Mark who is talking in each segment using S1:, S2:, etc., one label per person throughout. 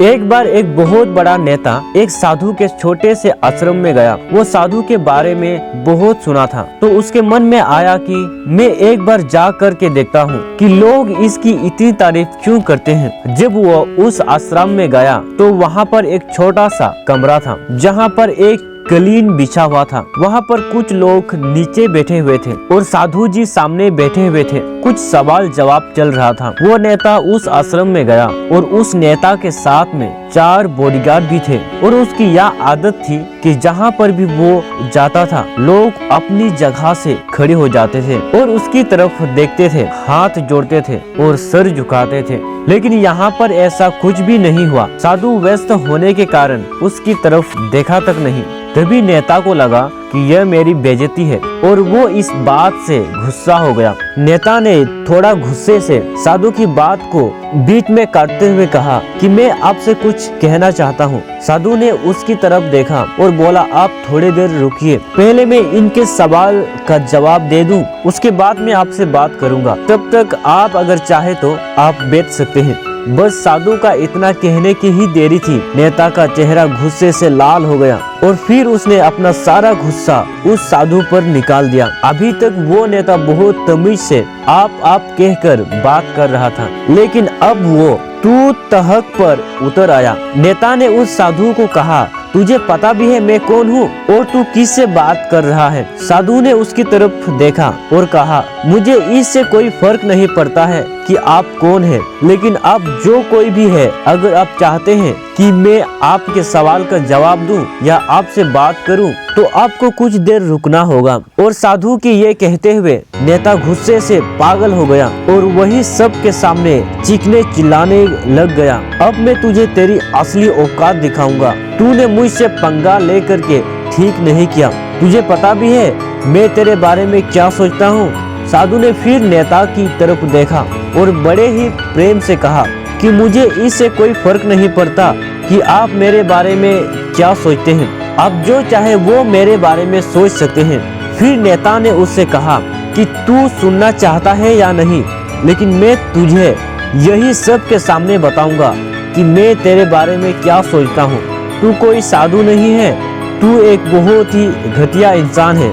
S1: एक बार एक बहुत बड़ा नेता एक साधु के छोटे से आश्रम में गया। वो साधु के बारे में बहुत सुना था, तो उसके मन में आया कि मैं एक बार जा कर के देखता हूँ कि लोग इसकी इतनी तारीफ क्यों करते हैं। जब वो उस आश्रम में गया तो वहाँ पर एक छोटा सा कमरा था जहाँ पर एक कालीन बिछा हुआ था। वहाँ पर कुछ लोग नीचे बैठे हुए थे और साधु जी सामने बैठे हुए थे। कुछ सवाल जवाब चल रहा था। वो नेता उस आश्रम में गया और उस नेता के साथ में 4 बॉडीगार्ड भी थे और उसकी यह आदत थी कि जहाँ पर भी वो जाता था लोग अपनी जगह से खड़े हो जाते थे और उसकी तरफ देखते थे, हाथ जोड़ते थे और सर झुकाते थे। लेकिन यहाँ पर ऐसा कुछ भी नहीं हुआ। साधु व्यस्त होने के कारण उसकी तरफ देखा तक नहीं। तभी नेता को लगा कि यह मेरी बेइज्जती है और वो इस बात से गुस्सा हो गया। नेता ने थोड़ा गुस्से से साधु की बात को बीच में काटते हुए कहा कि मैं आपसे कुछ कहना चाहता हूँ। साधु ने उसकी तरफ देखा और बोला, आप थोड़ी देर रुकिए, पहले मैं इनके सवाल का जवाब दे दूं, उसके बाद मैं आपसे बात करूंगा। तब तक आप अगर चाहे तो आप बैठ सकते हैं। बस साधु का इतना कहने की ही देरी थी, नेता का चेहरा गुस्से से लाल हो गया और फिर उसने अपना सारा गुस्सा उस साधु पर निकाल दिया। अभी तक वो नेता बहुत तमीज से आप कहकर बात कर रहा था, लेकिन अब वो तू तहक पर उतर आया। नेता ने उस साधु को कहा, तुझे पता भी है मैं कौन हूँ और तू किससे बात कर रहा है? साधु ने उसकी तरफ देखा और कहा, मुझे इससे कोई फर्क नहीं पड़ता है कि आप कौन है, लेकिन आप जो कोई भी है, अगर आप चाहते हैं कि मैं आपके सवाल का जवाब दूं या आपसे बात करूं तो आपको कुछ देर रुकना होगा। और साधु के ये कहते हुए नेता गुस्से से पागल हो गया और वही सब के सामने चीखने चिल्लाने लग गया, अब मैं तुझे तेरी असली औकात दिखाऊंगा। तूने मुझसे पंगा लेकर के ठीक नहीं किया, तुझे पता भी है मैं तेरे बारे में क्या सोचता हूँ। साधु ने फिर नेता की तरफ देखा और बड़े ही प्रेम से कहा कि मुझे इससे कोई फर्क नहीं पड़ता कि आप मेरे बारे में क्या सोचते हैं, आप जो चाहे वो मेरे बारे में सोच सकते हैं। फिर नेता ने उससे कहा कि तू सुनना चाहता है या नहीं, लेकिन मैं तुझे यही सब के सामने बताऊंगा कि मैं तेरे बारे में क्या सोचता हूँ। तू कोई साधु नहीं है, तू एक बहुत ही घटिया इंसान है,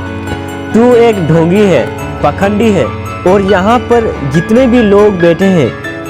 S1: तू एक ढोंगी है, पखंडी है और यहाँ पर जितने भी लोग बैठे हैं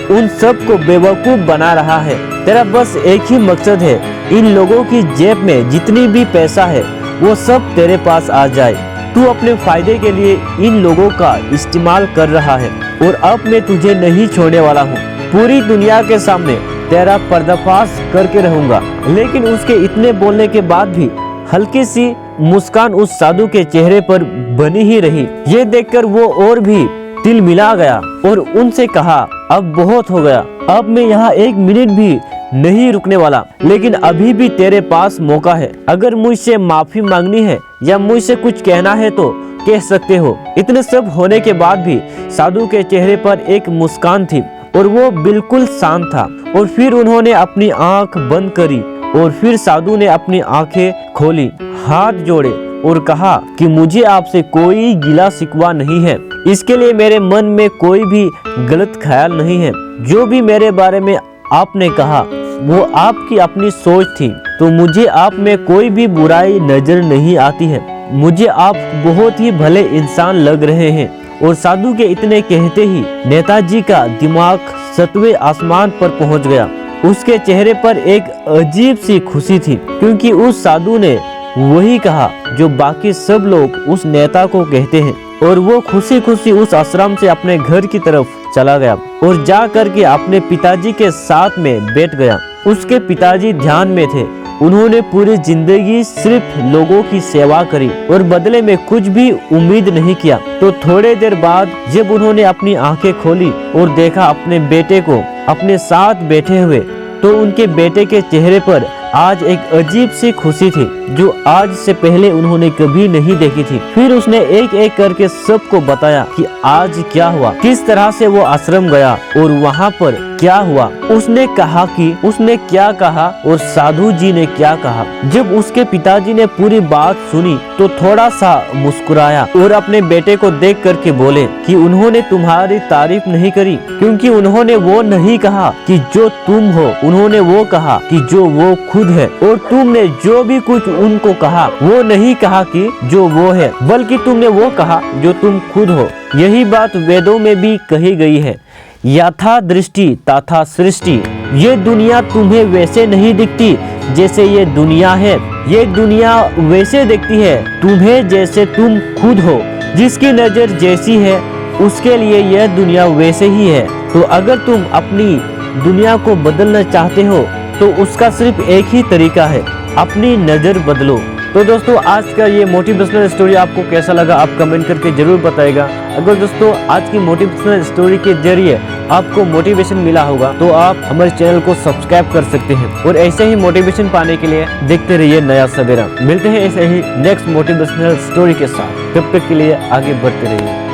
S1: उन सब को बेवकूफ बना रहा है। तेरा बस एक ही मकसद है, इन लोगों की जेब में जितनी भी पैसा है वो सब तेरे पास आ जाए। तू अपने फायदे के लिए इन लोगों का इस्तेमाल कर रहा है और अब मैं तुझे नहीं छोड़ने वाला हूँ। पूरी दुनिया के सामने तेरा पर्दाफाश करके रहूंगा। लेकिन उसके इतने बोलने के बाद भी हल्की सी मुस्कान उस साधु के चेहरे पर बनी ही रही। ये देखकर वो और भी दिल मिला गया और उनसे कहा, अब बहुत हो गया, अब मैं यहाँ 1 मिनट भी नहीं रुकने वाला। लेकिन अभी भी तेरे पास मौका है, अगर मुझसे माफी मांगनी है या मुझसे कुछ कहना है तो कह सकते हो। इतने सब होने के बाद भी साधु के चेहरे पर एक मुस्कान थी और वो बिल्कुल शांत था। और फिर उन्होंने अपनी आंख बंद करी और फिर साधु ने अपनी आंखें खोली, हाथ जोड़े और कहा कि मुझे आपसे कोई गिला शिकवा नहीं है, इसके लिए मेरे मन में कोई भी गलत ख्याल नहीं है। जो भी मेरे बारे में आपने कहा वो आपकी अपनी सोच थी, तो मुझे आप में कोई भी बुराई नजर नहीं आती है। मुझे आप बहुत ही भले इंसान लग रहे हैं। और साधु के इतने कहते ही नेताजी का दिमाग 7वें आसमान पर पहुंच गया। उसके चेहरे पर एक अजीब सी खुशी थी, क्योंकि उस साधु ने वही कहा जो बाकी सब लोग उस नेता को कहते हैं। और वो खुशी खुशी उस आश्रम से अपने घर की तरफ चला गया और जा करके अपने पिताजी के साथ में बैठ गया। उसके पिताजी ध्यान में थे। उन्होंने पूरी जिंदगी सिर्फ लोगों की सेवा करी और बदले में कुछ भी उम्मीद नहीं किया। तो थोड़े देर बाद जब उन्होंने अपनी आंखें खोली और देखा अपने बेटे को अपने साथ बैठे हुए, तो उनके बेटे के चेहरे पर आज एक अजीब सी खुशी थी जो आज से पहले उन्होंने कभी नहीं देखी थी। फिर उसने एक एक करके सबको बताया कि आज क्या हुआ, किस तरह से वो आश्रम गया और वहाँ पर क्या हुआ। उसने कहा कि उसने क्या कहा और साधु जी ने क्या कहा। जब उसके पिताजी ने पूरी बात सुनी तो थोड़ा सा मुस्कुराया और अपने बेटे को देख करके बोले कि उन्होंने तुम्हारी तारीफ नहीं करी, क्योंकि उन्होंने वो नहीं कहा कि जो तुम हो, उन्होंने वो कहा कि जो वो खुद है, और तुमने जो भी कुछ उनको कहा वो नहीं कहा कि जो वो है, बल्कि तुमने वो कहा जो तुम खुद हो। यही बात वेदों में भी कही गई है, यथा दृष्टि तथा सृष्टि। ये दुनिया तुम्हें वैसे नहीं दिखती जैसे ये दुनिया है, ये दुनिया वैसे दिखती है तुम्हें जैसे तुम खुद हो। जिसकी नजर जैसी है उसके लिए यह दुनिया वैसे ही है। तो अगर तुम अपनी दुनिया को बदलना चाहते हो तो उसका सिर्फ एक ही तरीका है, अपनी नजर बदलो। तो दोस्तों आज का ये मोटिवेशनल स्टोरी आपको कैसा लगा आप कमेंट करके जरूर बताइएगा। अगर दोस्तों आज की मोटिवेशनल स्टोरी के जरिए आपको मोटिवेशन मिला होगा तो आप हमारे चैनल को सब्सक्राइब कर सकते हैं, और ऐसे ही मोटिवेशन पाने के लिए देखते रहिए नया सवेरा। मिलते हैं ऐसे ही नेक्स्ट मोटिवेशनल स्टोरी के साथ, तब तक के लिए आगे बढ़ते रहिए।